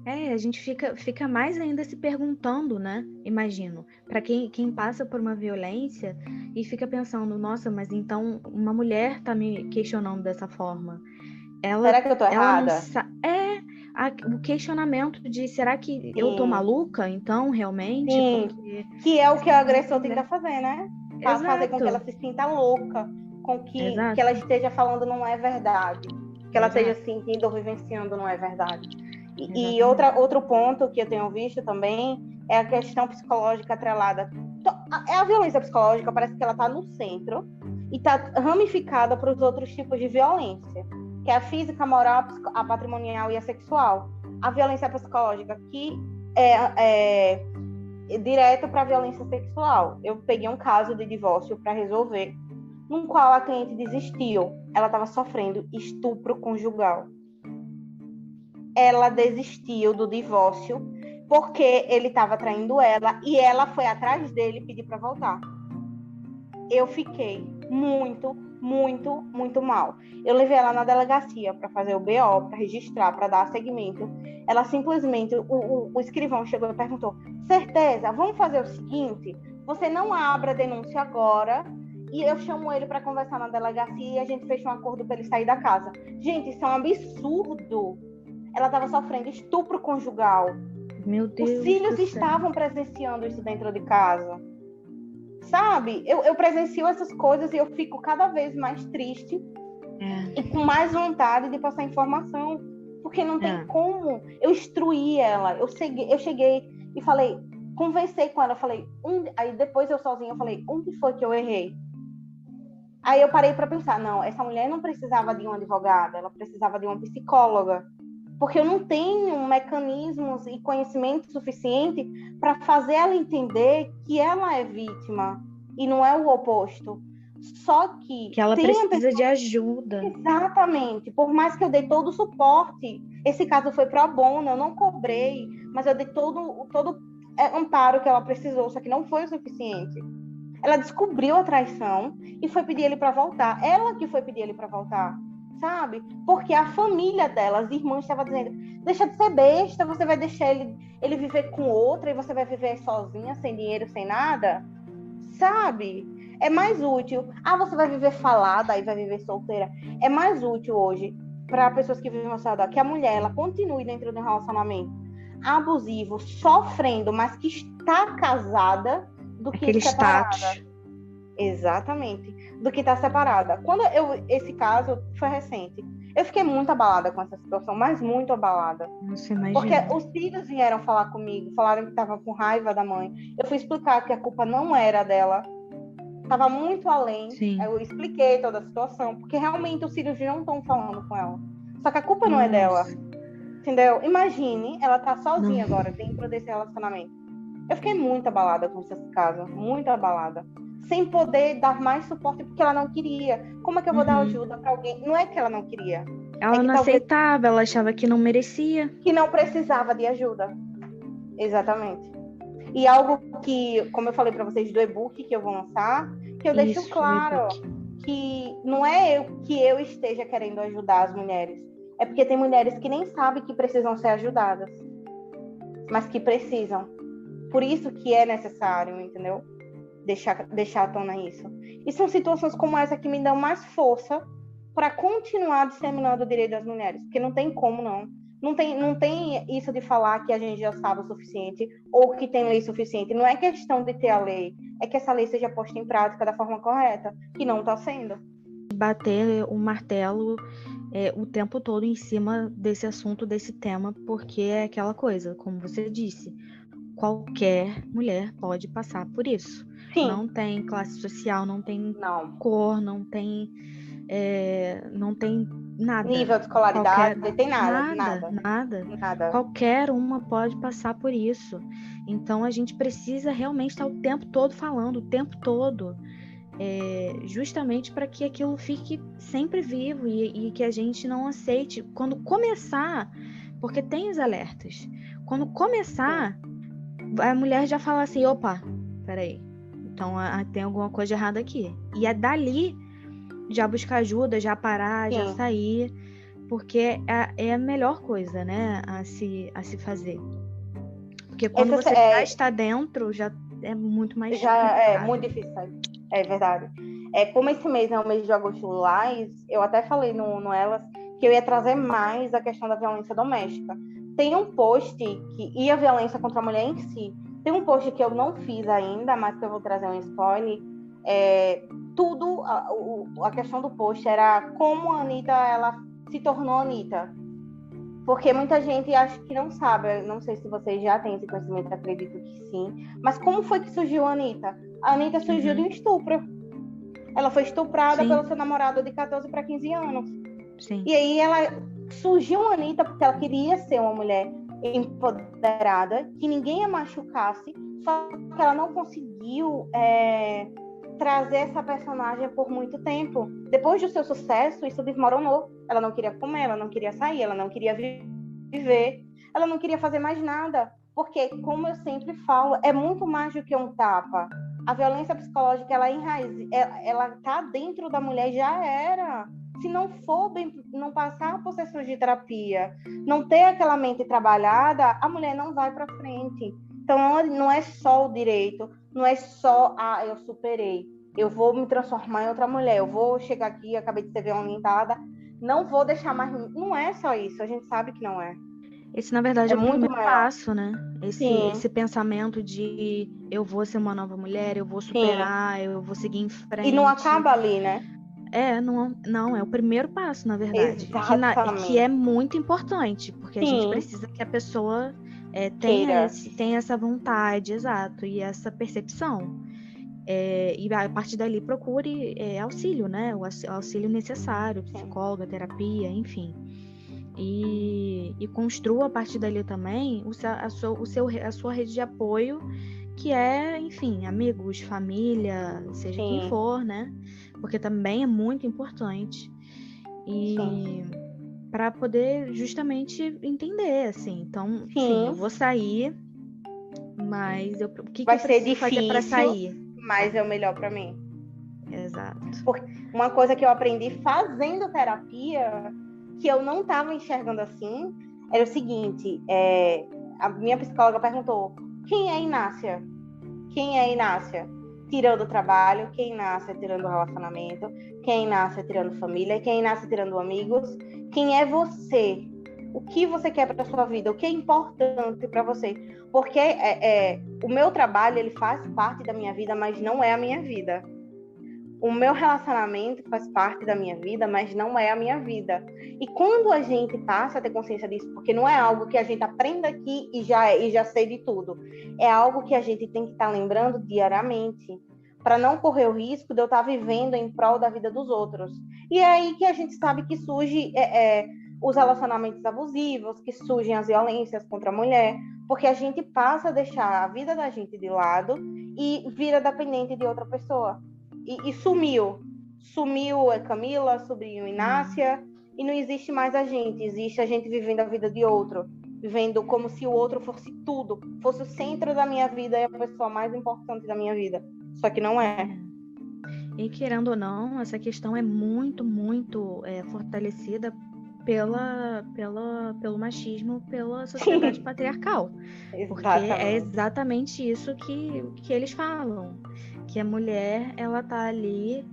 A gente fica mais ainda se perguntando, né? Imagino, para quem passa por uma violência e fica pensando, nossa, mas então uma mulher tá me questionando dessa forma. Será que eu tô errada? O questionamento de, será que eu tô maluca, então, realmente? Sim, porque... que é o que o agressor tenta fazer, né? Exato. Fazer com que ela se sinta louca, com que ela esteja falando não é verdade, que ela esteja sentindo ou vivenciando não é verdade. E outro ponto que eu tenho visto também é a questão psicológica atrelada. A violência psicológica parece que ela está no centro e está ramificada para os outros tipos de violência, que é a física, a moral, a patrimonial e a sexual. A violência psicológica que direto para violência sexual. Eu peguei um caso de divórcio para resolver, no qual a cliente desistiu. Ela estava sofrendo estupro conjugal. Ela desistiu do divórcio porque ele estava traindo ela e ela foi atrás dele pedir para voltar. Eu fiquei muito, muito, muito mal. Eu levei ela na delegacia para fazer o BO, para registrar, para dar seguimento. Ela simplesmente, o escrivão chegou e perguntou: certeza, vamos fazer o seguinte, você não abre a denúncia agora e eu chamo ele para conversar na delegacia e a gente fecha um acordo para ele sair da casa. Gente, isso é um absurdo. Ela estava sofrendo estupro conjugal. Meu Deus. Os filhos estavam presenciando isso dentro de casa. Sabe? Eu presencio essas coisas e eu fico cada vez mais triste e com mais vontade de passar informação. Porque não tem como. Eu instruí ela. Eu cheguei e falei, conversei com ela, falei, aí depois eu sozinha, eu falei, onde foi que eu errei? Aí eu parei para pensar, não, essa mulher não precisava de um advogado, ela precisava de uma psicóloga. Porque eu não tenho mecanismos e conhecimento suficiente para fazer ela entender que ela é vítima e não é o oposto. Só que ela precisa de ajuda. Exatamente. Por mais que eu dei todo o suporte, esse caso foi pro bono, eu não cobrei, mas eu dei todo amparo que ela precisou, só que não foi o suficiente. Ela descobriu a traição e foi pedir ele para voltar. Ela que foi pedir ele para voltar. Sabe? Porque a família dela, as irmãs, estavam dizendo, deixa de ser besta, você vai deixar ele viver com outra e você vai viver sozinha, sem dinheiro, sem nada, sabe? É mais útil. Você vai viver falada e vai viver solteira. É mais útil hoje para pessoas que vivem no Ceará que a mulher ela continue dentro de um relacionamento abusivo, sofrendo, mas que está casada, do que aquele separada. Status. Exatamente, do que está separada. Esse caso foi recente. Eu fiquei muito abalada com essa situação, mas muito abalada. Nossa, imagina. Porque os filhos vieram falar comigo, falaram que estavam com raiva da mãe. Eu fui explicar que a culpa não era dela, estava muito além. Sim. Eu expliquei toda a situação, porque realmente os filhos não estão falando com ela. Só que a culpa não é dela, entendeu? Imagine, ela tá sozinha agora dentro desse relacionamento. Eu fiquei muito abalada com esse caso, muito abalada. Sem poder dar mais suporte, porque ela não queria. Como é que eu vou dar ajuda para alguém? Não é que ela não queria. Ela não aceitava, ela achava que não merecia. Que não precisava de ajuda. Exatamente. E algo que, como eu falei para vocês do e-book que eu vou lançar, que eu deixo claro que não é que eu esteja querendo ajudar as mulheres. É porque tem mulheres que nem sabem que precisam ser ajudadas. Mas que precisam. Por isso que é necessário, entendeu? Deixar à tona isso. E são situações como essa que me dão mais força para continuar disseminando o direito das mulheres, porque não tem como não tem isso de falar que a gente já sabe o suficiente ou que tem lei suficiente. Não é questão de ter a lei, é que essa lei seja posta em prática da forma correta, que não está sendo. Bater o martelo o tempo todo em cima desse assunto, desse tema, porque é aquela coisa, como você disse, qualquer mulher pode passar por isso. Sim. Não tem classe social, não tem cor, não tem nada. Nível de escolaridade, não tem nada. Qualquer uma pode passar por isso. Então a gente precisa realmente estar o tempo todo falando, o tempo todo. Justamente para que aquilo fique sempre vivo e que a gente não aceite. Quando começar, porque tem os alertas, quando começar, a mulher já fala assim, opa, peraí, então tem alguma coisa errada aqui. E é dali já buscar ajuda, já parar, já sair, porque é a melhor coisa, né, a se fazer. Porque quando você já está dentro, já é muito mais difícil. Já é muito difícil, é verdade. Como esse mês é o mês de agosto lilás, eu até falei no Elas que eu ia trazer mais a questão da violência doméstica. Tem um post e a violência contra a mulher em si. Tem um post que eu não fiz ainda, mas que eu vou trazer um spoiler. A questão do post era como a Anitta ela se tornou Anitta. Porque muita gente acha que não sabe. Não sei se vocês já têm esse conhecimento, acredito que sim. Mas como foi que surgiu a Anitta? A Anitta surgiu de um estupro. Ela foi estuprada pelo seu namorado de 14 para 15 anos. Sim. E aí ela surgiu a Anitta porque ela queria ser uma mulher empoderada, que ninguém a machucasse, só que ela não conseguiu trazer essa personagem por muito tempo. Depois do seu sucesso, isso desmoronou. Ela não queria comer, ela não queria sair, ela não queria viver, ela não queria fazer mais nada. Porque, como eu sempre falo, é muito mais do que um tapa. A violência psicológica, ela está dentro da mulher, já era. Se não for, não passar por sessões de terapia, não ter aquela mente trabalhada, a mulher não vai para frente. Então, não é só o direito, não é só, eu superei, eu vou me transformar em outra mulher, eu vou chegar aqui, acabei de ser violentada, não vou deixar mais... Não é só isso, a gente sabe que não é. Esse, na verdade, é o muito primeiro maior. passo, né? Esse pensamento de eu vou ser uma nova mulher, eu vou superar, Sim. Eu vou seguir em frente. E não acaba ali, né? Não, é o primeiro passo, na verdade. Exatamente. Que é muito importante, porque a gente precisa que a pessoa tenha essa vontade, exato, e essa percepção. E a partir dali procure auxílio, né? O auxílio necessário, psicóloga, terapia, enfim. E construa a partir dali também a sua rede de apoio, que é, enfim, amigos, família, seja quem for, né? Porque também é muito importante. E para poder justamente entender, assim. Então, sim, eu vou sair, mas o que vai eu ser preciso difícil fazer para sair? Mas é o melhor para mim. Exato. Porque uma coisa que eu aprendi fazendo terapia, que eu não estava enxergando assim, era o seguinte, a minha psicóloga perguntou, quem é Inácia? Quem é Inácia? Tirando o trabalho, quem nasce tirando o relacionamento, quem nasce tirando família, quem nasce tirando amigos, quem é você? O que você quer para a sua vida? O que é importante para você? Porque o meu trabalho, ele faz parte da minha vida, mas não é a minha vida. O meu relacionamento faz parte da minha vida, mas não é a minha vida. E quando a gente passa a ter consciência disso, porque não é algo que a gente aprenda aqui e já sei de tudo, é algo que a gente tem que estar lembrando diariamente, para não correr o risco de eu estar vivendo em prol da vida dos outros. E é aí que a gente sabe que surge os relacionamentos abusivos, que surgem as violências contra a mulher, porque a gente passa a deixar a vida da gente de lado e vira dependente de outra pessoa. E sumiu Camila, sumiu Inácia, e não existe mais a gente, existe a gente vivendo a vida de outro, vivendo como se o outro fosse tudo, fosse o centro da minha vida e a pessoa mais importante da minha vida, só que não é. E querendo ou não, essa questão é muito, muito fortalecida pelo machismo, pela sociedade patriarcal. Porque é exatamente isso que eles falam, que a mulher, ela tá ali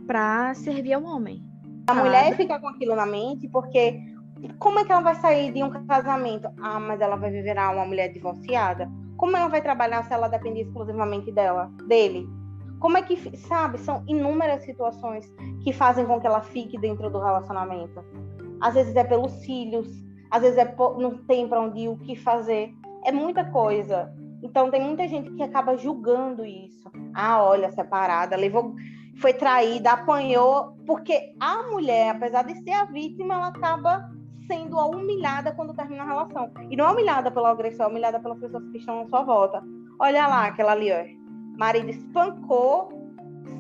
para servir ao homem. A mulher fica com aquilo na mente, porque como é que ela vai sair de um casamento? Mas ela vai viver uma mulher divorciada? Como ela vai trabalhar se ela depender exclusivamente dele? Como é que, sabe, são inúmeras situações que fazem com que ela fique dentro do relacionamento. Às vezes é pelos filhos, às vezes não tem para onde ir, o que fazer. É muita coisa. Então tem muita gente que acaba julgando isso. Olha, separada, foi traída, apanhou, porque a mulher, apesar de ser a vítima, ela acaba sendo humilhada quando termina a relação. E não é humilhada pelo agressor, é humilhada pelas pessoas que estão à sua volta. Olha lá, aquela ali, ó. Marido espancou,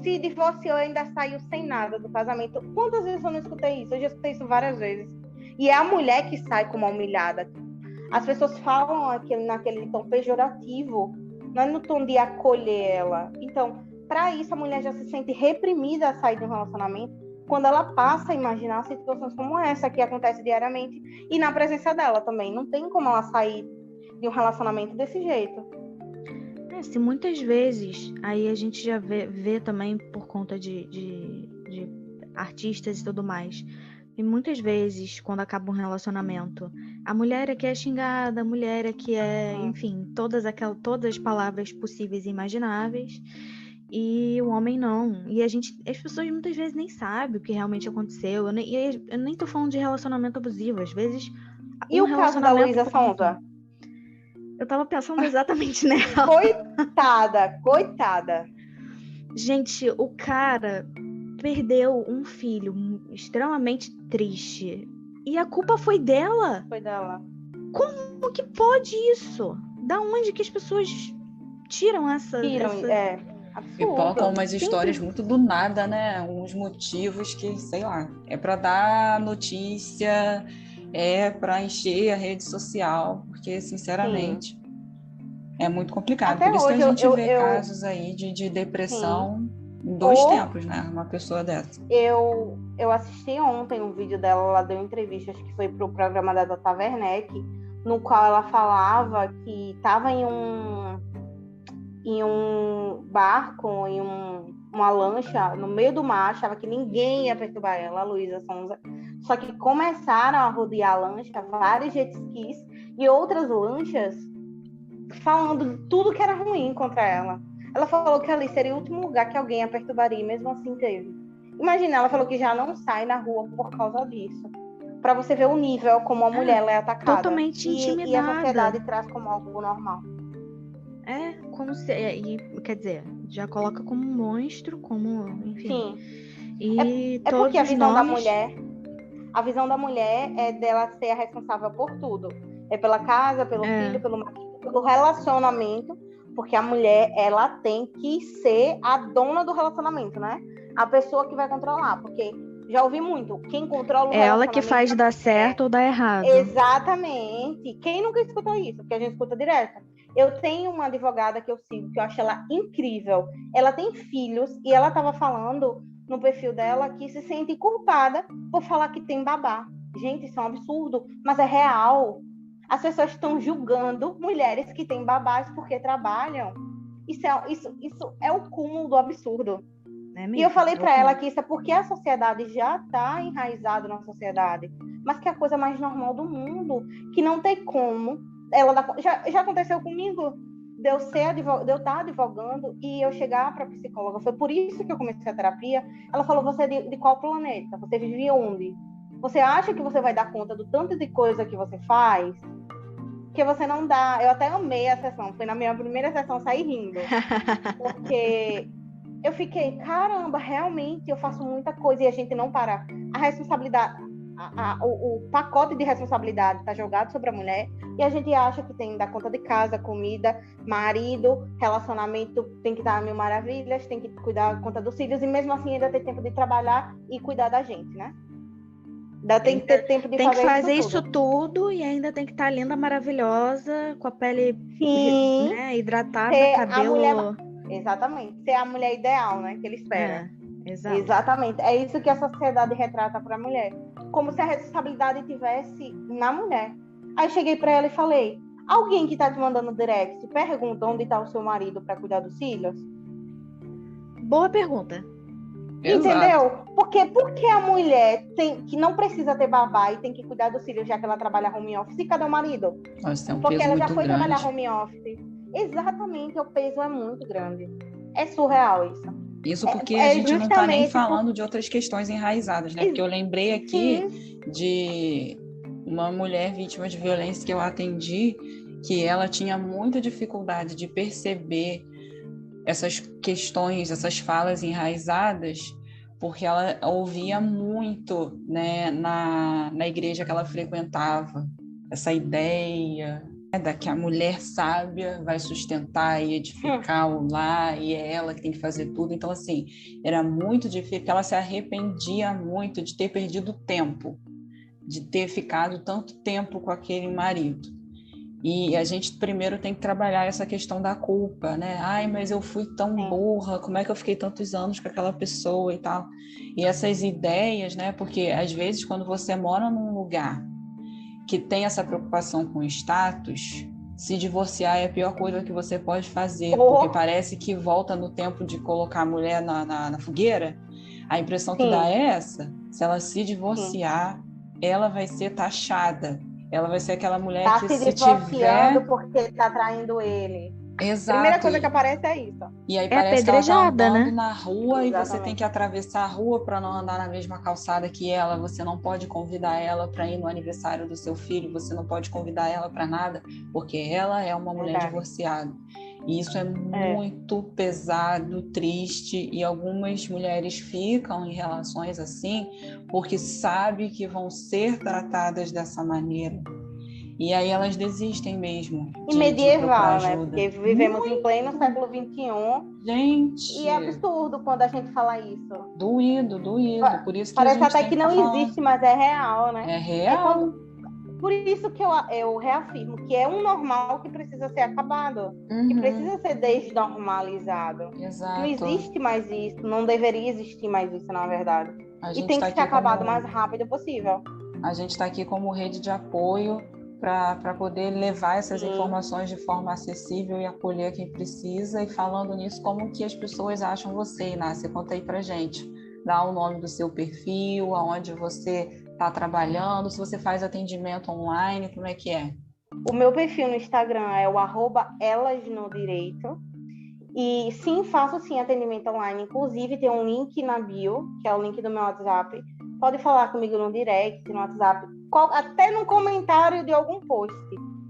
se divorciou e ainda saiu sem nada do casamento. Quantas vezes eu não escutei isso? Eu já escutei isso várias vezes. E é a mulher que sai como humilhada. As pessoas falam naquele tom pejorativo, não é no tom de acolher ela. Então, para isso, a mulher já se sente reprimida a sair de um relacionamento quando ela passa a imaginar situações como essa, que acontece diariamente, e na presença dela também. Não tem como ela sair de um relacionamento desse jeito. Se muitas vezes, aí a gente já vê também por conta de artistas e tudo mais, e muitas vezes, quando acaba um relacionamento, a mulher é que é xingada, a mulher é que enfim, todas as palavras possíveis e imagináveis, e o homem não. E as pessoas muitas vezes nem sabem o que realmente aconteceu. Eu nem tô falando de relacionamento abusivo, às vezes... E o caso da Luísa Sonza? Eu tava pensando exatamente nela. Coitada. Gente, o cara perdeu um filho extremamente triste. E a culpa foi dela? Foi dela. Como Como que pode isso? Da onde que as pessoas tiram essa... Absurdo. Pipocam umas histórias muito do nada, né? Uns motivos que, sei lá, é para dar notícia, é para encher a rede social, porque, sinceramente, é muito complicado. Até Por isso que a hoje gente vê eu casos aí de depressão em 2 tempos, né? Uma pessoa dessa. Eu assisti ontem um vídeo dela, ela deu entrevista, acho que foi pro programa da Tata Werneck, no qual ela falava que estava em um barco, em uma lancha, no meio do mar, achava que ninguém ia perturbar ela, a Luísa Sonza. Só que começaram a rodear a lancha, vários jet skis e outras lanchas falando tudo que era ruim contra ela. Ela falou que ali seria o último lugar que alguém a perturbaria, e mesmo assim teve. Imagina, ela falou que já não sai na rua por causa disso. Para você ver o nível como a mulher ela é atacada. Totalmente intimidada. E a sociedade traz como algo normal. Como se... quer dizer, já coloca como um monstro, como... Enfim. Sim. E é porque a visão nós... a visão da mulher é dela ser a responsável por tudo. É pela casa, pelo filho, pelo marido, pelo relacionamento, porque a mulher, ela tem que ser a dona do relacionamento, né? A pessoa que vai controlar, porque já ouvi muito, quem controla o relacionamento... Ela que faz dar certo ou dar errado. Exatamente. Quem nunca escutou isso? Porque a gente escuta direto. Eu tenho uma advogada que eu sigo, que eu acho ela incrível. Ela tem filhos e ela estava falando no perfil dela que se sente culpada por falar que tem babá. Gente, isso é um absurdo, mas é real. As pessoas estão julgando mulheres que têm babás porque trabalham. Isso é o cúmulo do absurdo. E eu falei para ela que isso é porque a sociedade já está enraizada na sociedade, mas que é a coisa mais normal do mundo, que não tem como. Já aconteceu comigo de eu estar advogando e eu chegar para a psicóloga. Foi por isso que eu comecei a terapia. Ela falou: você é de qual planeta? Você vive onde? Você acha que você vai dar conta do tanto de coisa que você faz? Que você não dá. Eu até amei a sessão. Foi na minha primeira sessão, saí rindo. Porque eu fiquei, caramba, realmente eu faço muita coisa e a gente não para. A responsabilidade, o pacote de responsabilidade está jogado sobre a mulher e a gente acha que tem que dar conta de casa, comida, marido, relacionamento, tem que dar mil maravilhas, tem que cuidar da conta dos filhos e mesmo assim ainda tem tempo de trabalhar e cuidar da gente, né? Ainda tem que ter tempo de fazer isso tudo e ainda tem que estar linda, maravilhosa, com a pele hidratada, cabelo... Exatamente, ser a mulher ideal, né, que ele espera. Exato. Exatamente, é isso que a sociedade retrata para a mulher, como se a responsabilidade tivesse na mulher. Aí eu cheguei para ela e falei: alguém que está te mandando direct pergunta onde está o seu marido para cuidar dos filhos? Boa pergunta. Entendeu? Porque a mulher que não precisa ter babá e tem que cuidar dos filhos, já que ela trabalha home office, e cadê o marido? Nossa, tem um porque peso ela já muito foi grande. trabalhar home office. Exatamente, o peso é muito grande. É surreal isso. Isso porque a gente não está nem falando de outras questões enraizadas, né? Porque eu lembrei aqui de uma mulher vítima de violência que eu atendi, que ela tinha muita dificuldade de perceber essas questões, essas falas enraizadas, porque ela ouvia muito, né, na igreja que ela frequentava, essa ideia da que a mulher sábia vai sustentar e edificar o lar, e é ela que tem que fazer tudo. Então, assim, era muito difícil, porque ela se arrependia muito de ter perdido tempo, de ter ficado tanto tempo com aquele marido. E a gente primeiro tem que trabalhar essa questão da culpa, né? Ai, mas eu fui tão burra, como é que eu fiquei tantos anos com aquela pessoa e tal? E essas ideias, né? Porque às vezes quando você mora num lugar que tem essa preocupação com status, se divorciar é a pior coisa que você pode fazer, porque parece que volta no tempo de colocar a mulher na fogueira. A impressão que dá é essa: se ela se divorciar, ela vai ser taxada. Ela vai ser aquela mulher que se tiver... porque tá traindo ele. Exato. A primeira coisa que aparece é isso. E aí parece que ela tá andando na rua. Exatamente. E você tem que atravessar a rua para não andar na mesma calçada que ela. Você não pode convidar ela para ir no aniversário do seu filho. Você não pode convidar ela para nada, porque ela é uma mulher divorciada. E isso é muito pesado, triste, e algumas mulheres ficam em relações assim porque sabem que vão ser tratadas dessa maneira. E aí elas desistem mesmo E de medieval, procurar né? ajuda. Porque vivemos em pleno século XXI Gente, e é absurdo quando a gente fala isso. doído. Por isso que a Parece gente até tem que que não estar falando. existe, mas é real, né? É real. Por isso que eu reafirmo que é um normal que precisa ser acabado, que Uhum, precisa ser desnormalizado. Não exato. existe mais isso, não deveria existir mais isso, na verdade. A E gente tem tá que ser aqui acabado o como mais rápido possível. A gente está aqui como rede de apoio para poder levar essas Sim. informações de forma acessível e acolher quem precisa. E falando nisso, como que as pessoas acham você, Inácia? Conta aí pra gente. Dá o nome do seu perfil, aonde você está trabalhando, se você faz atendimento online, como é que é? O meu perfil no Instagram é o @elasnodireito. E sim, faço sim atendimento online. Inclusive, tem um link na bio, que é o link do meu WhatsApp. Pode falar comigo no direct, no WhatsApp, até no comentário de algum post.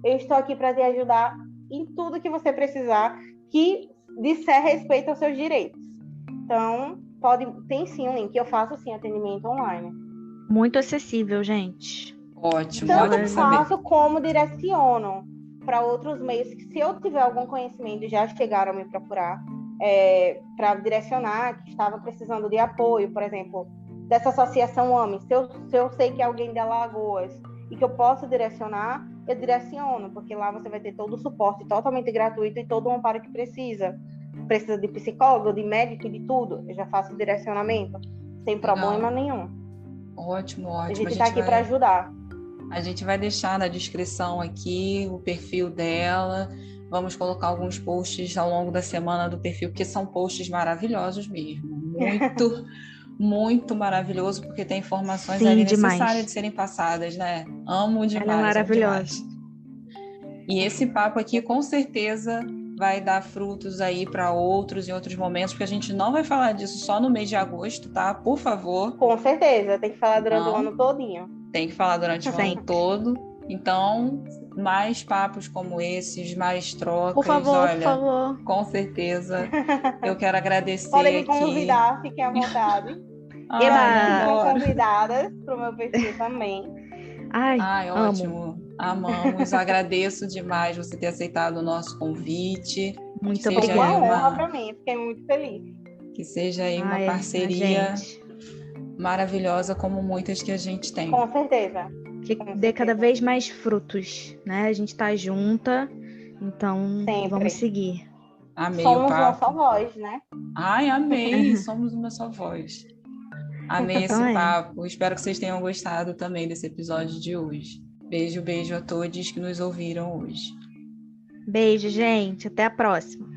Eu estou aqui para te ajudar em tudo que você precisar que disser respeito aos seus direitos. Então, tem sim um link. Eu faço sim atendimento online. Muito acessível, gente. Ótimo, Tanto ótimo saber. faço como direciono para outros meios que, se eu tiver algum conhecimento, já chegaram a me procurar para direcionar, que estava precisando de apoio, por exemplo, dessa associação AME. Se eu sei que é alguém de Alagoas e que eu posso direcionar, eu direciono, porque lá você vai ter todo o suporte totalmente gratuito e todo o amparo que precisa. Precisa de psicólogo, de médico, de tudo. Eu já faço direcionamento, sem problema nenhum. Ótimo. A gente está aqui para ajudar. A gente vai deixar na descrição aqui o perfil dela. Vamos colocar alguns posts ao longo da semana do perfil, porque são posts maravilhosos mesmo. Muito, muito maravilhoso, porque tem informações ali necessárias de serem passadas, né? Amo demais. Ela é maravilhosa. E esse papo aqui, com certeza, vai dar frutos aí para outros em outros momentos, porque a gente não vai falar disso só no mês de agosto, tá? Por favor. Com certeza, tem que falar durante o ano todinho. Tem que falar durante o ano todo. Então, mais papos como esses, mais trocas. Por favor, olha, por favor. Com certeza. Eu quero agradecer. Podem me aqui. convidar, fiquem à vontade. São convidadas para o meu perfil também. Ai, ótimo. Amamos. Agradeço demais você ter aceitado o nosso convite. Muito obrigada. Foi uma honra para mim, fiquei muito feliz. Que seja aí uma parceria maravilhosa como muitas que a gente tem. Com certeza. Que dê cada vez mais frutos, né? A gente tá junta, então vamos seguir. Amei Somos o papo. uma só voz, né? Ai, amei. Somos uma só voz. Amei esse papo. Espero que vocês tenham gostado também desse episódio de hoje. Beijo, beijo a todos que nos ouviram hoje. Beijo, gente. Até a próxima.